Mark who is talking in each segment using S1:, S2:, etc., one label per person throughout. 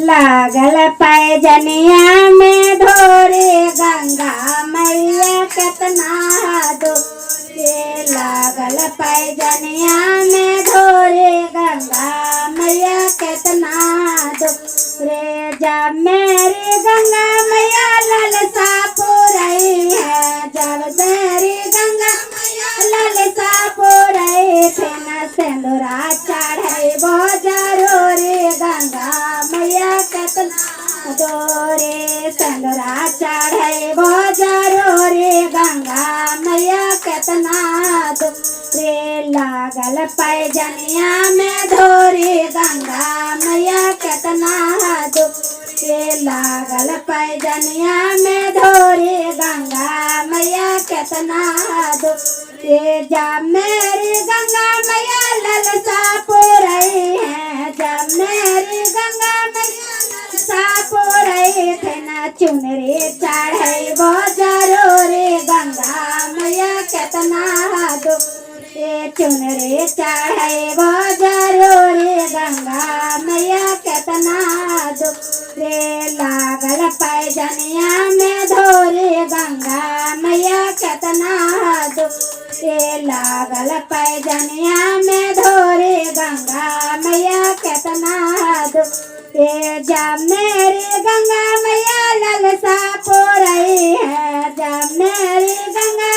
S1: लागल पैजनिया में ढोरे गंगा मैया केतना दूरे। लागल पैजनिया में ढोरे गंगा मैया केतना दूरे। जब मेरी गंगा मैया ललसा पूरई है, जब मेरी गंगा ललसा पूरई थे न सिंदूरा चढ़ई बो जरूरी। गंगा मैया केतना दूरे सिंदूरा चढ़ई बो जरूरी। गंगा मैया केतना दूरे। लागल पैजनिया में ढोरी गंगा मैया केतना दूरे। लागल पैजनिया में ढोरी गंगा मैया केतना दूरे। जब मेरी गंगा मैया ललसा पूरई है, जब मेरी गंगा मैया ललसा पूरई थे न चुनरी चढ़ई बो जरूरी। गंगा मैया केतना दूरे चुनरी चढ़ई बो जरूरी। गंगा मैया केतना दूरे। लागल पैजनिया में ढोरी गंगा मैया केतना दूरे। लागल पैजनिया में ढोरी गंगा मैया केतना दूरे। जब मेरी गंगा मैया ललसा पूरई है, जब मेरी गंगा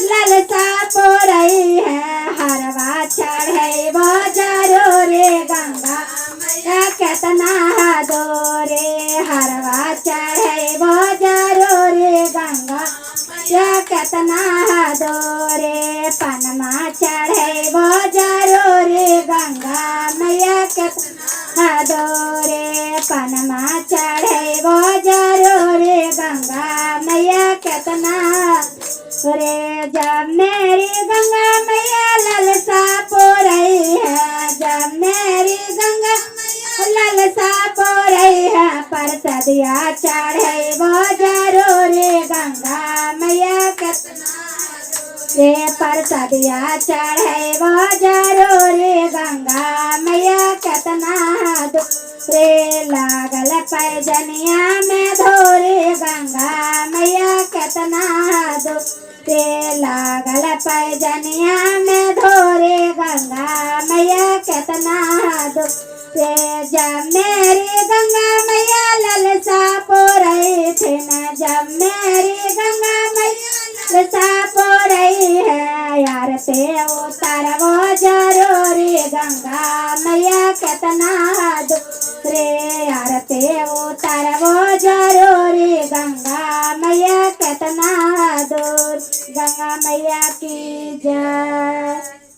S1: ललसा पूरई है, हरवा चढ़ई बो जरूरी। गंगा मैया केतना दूरे हरवा चढ़ई बो जरूरी। गंगा मैया केतना दूरे पनमा चढ़ई बो जरूरी। गंगा मैया केतना दूरे पनमा चढ़ई बो जरूरी। गंगा मैया केतना दूरे। जब मेरी गंगा मैया ललसा पूरई है, जब मेरी गंगा ललसा पूरई है, परसदिया चढ़ई बो जरूरी। गंगा मैया केतना दूरे परसदिया चढ़ई बो जरूरी। गंगा मैया केतना दूरे। लागल पैजनिया में ढोरी गंगा मैया केतना दूरे। लागल पैजनिया में ढोरी गंगा मैया केतना दूरे। जब मेरी गंगा मैया ललसा पूरई थे न, जब मेरी गंगा मैया ललसा पूरई है, यार पे उतारबो जरूरी। गंगा मैया केतना दूरे यार पे उतारबो जरूरी। गंगा मैया केतना दूर। गंगा मैया की जय।